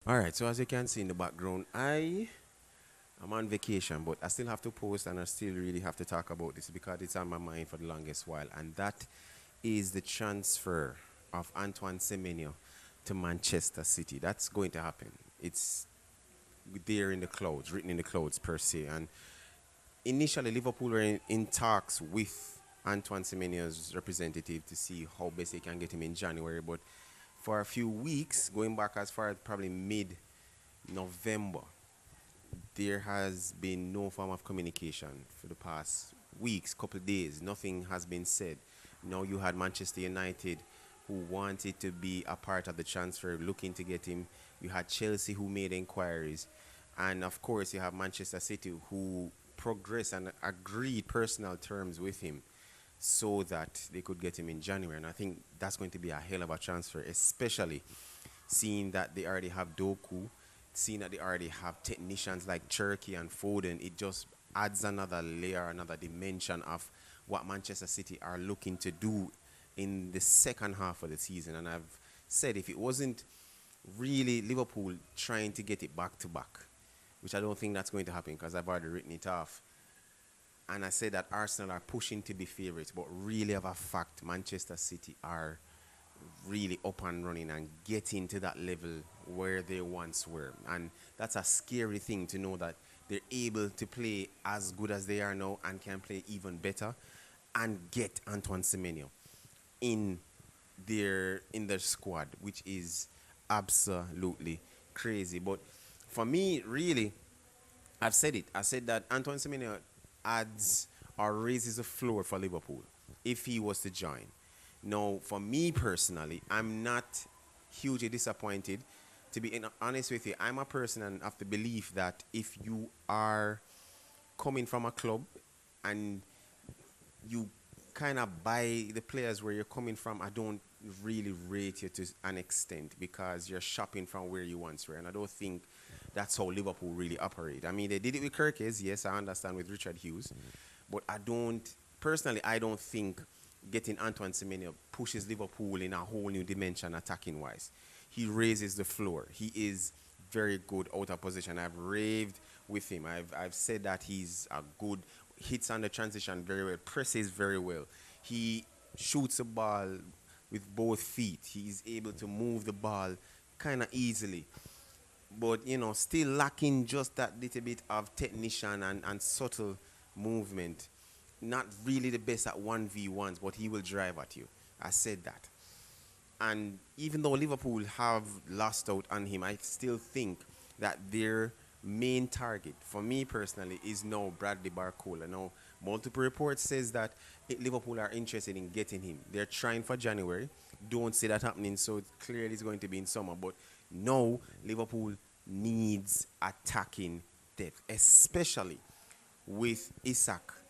All right, so as you can see in the background, I'm on vacation, but I still have to post and I still really have to talk about this because it's on my mind for the longest while. And that is the transfer of Antoine Semenyo to Manchester City. That's going to happen. It's there in the clouds, written in the clouds per se. And initially, Liverpool were in talks with Antoine Semenyo's representative to see how best they can get him in January. But for a few weeks, going back as far as probably mid November, there has been no form of communication for the past weeks, couple of days. Nothing has been said. Now you had Manchester United who wanted to be a part of the transfer, looking to get him. You had Chelsea who made inquiries. And of course, you have Manchester City who progressed and agreed personal terms with him so that they could get him in January. And I think that's going to be a hell of a transfer, especially seeing that they already have Doku, seeing that they already have technicians like Cherky and Foden. It just adds another layer, another dimension of what Manchester City are looking to do in the second half of the season. And I've said if it wasn't really Liverpool trying to get it back to back, which I don't think that's going to happen because I've already written it off. And I said that Arsenal are pushing to be favourites, but really of a fact, Manchester City are really up and running and getting to that level where they once were. And that's a scary thing to know that they're able to play as good as they are now and can play even better and get Antoine Semenyo in their squad, which is absolutely crazy. But for me, really, I've said it. I said that Antoine Semenyo adds or raises the floor for Liverpool if he was to join. Now, for me personally, I'm not hugely disappointed. To be honest with you, I'm a person and of the belief that if you are coming from a club and you kind of buy the players where you're coming from, I don't really rate you to an extent because you're shopping from where you once were. And I don't think that's how Liverpool really operate. I mean, they did it with Kirkes, yes, I understand, with Richard Hughes. But personally, I don't think getting Antoine Semenyo pushes Liverpool in a whole new dimension attacking wise. He raises the floor. He is very good out of position. I've raved with him. I've said that he's a good, hits on the transition very well, presses very well. He shoots a ball with both feet. He's able to move the ball kind of easily. But, still lacking just that little bit of technician and subtle movement. Not really the best at 1v1s, but he will drive at you. I said that. And even though Liverpool have lost out on him, I still think that their main target, for me personally, is now Bradley Barcola. Now, multiple reports says that Liverpool are interested in getting him. They're trying for January. Don't see that happening, so clearly it's going to be in summer. But no, Liverpool needs attacking depth, especially with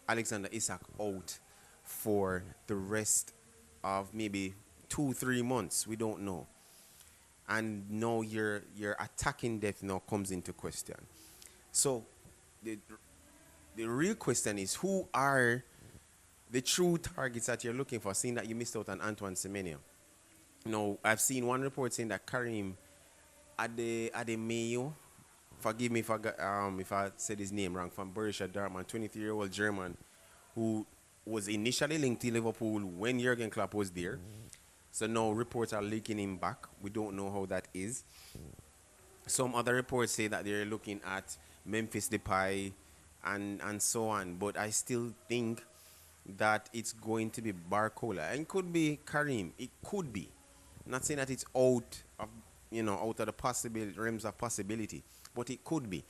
Alexander Isak out for the rest of maybe 2-3 months. We don't know. And now your attacking depth now comes into question. So the real question is, who are the true targets that you're looking for, seeing that you missed out on Antoine Semenyo? I've seen one report saying that Karim Ademayo, forgive me if I said his name wrong, from Borussia Dortmund, 23-year-old German, who was initially linked to Liverpool when Jurgen Klopp was there. So now reports are linking him back. We don't know how that is. Some other reports say that they're looking at Memphis Depay and so on. But I still think that it's going to be Barcola. And it could be Karim. It could be. I'm not saying that it's out of the realms of possibility. But it could be.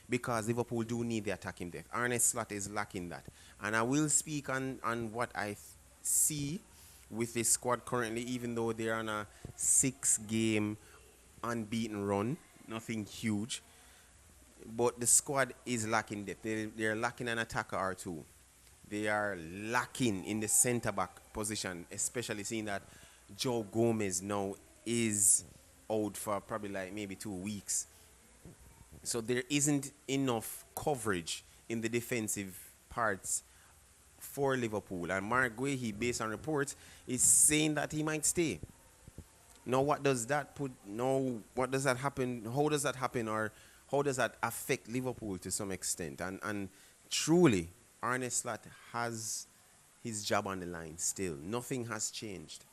Because Liverpool do need the attacking depth. Arne Slot is lacking that. And I will speak on what I see with this squad currently, even though they're on a 6-game unbeaten run. Nothing huge. But the squad is lacking depth. They're lacking an attacker or two. They are lacking in the centre-back position, especially seeing that Joe Gomez now is out for probably like maybe 2 weeks. So there isn't enough coverage in the defensive parts for Liverpool. And Mark Guehi, based on reports, is saying that he might stay. Now, what does that put? No, what does that happen? How does that happen, or how does that affect Liverpool to some extent? And truly, Arne Slot has his job on the line still. Nothing has changed.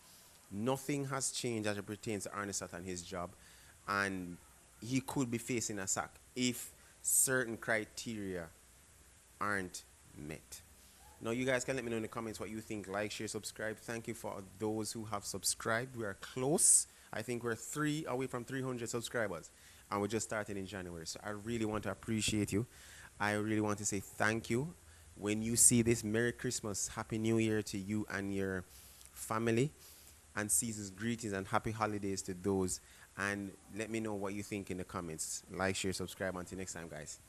Nothing has changed as it pertains to Arne Slot and his job, and he could be facing a sack if certain criteria aren't met. Now, you guys can let me know in the comments what you think. Like, share, subscribe. Thank you for those who have subscribed. We are close. I think we're 3 away from 300 subscribers. And we just started in January. So I really want to appreciate you. I really want to say thank you. When you see this, Merry Christmas, Happy New Year to you and your family. And season's greetings and happy holidays to those. And let me know what you think in the comments. Like, share, subscribe. Until next time, guys.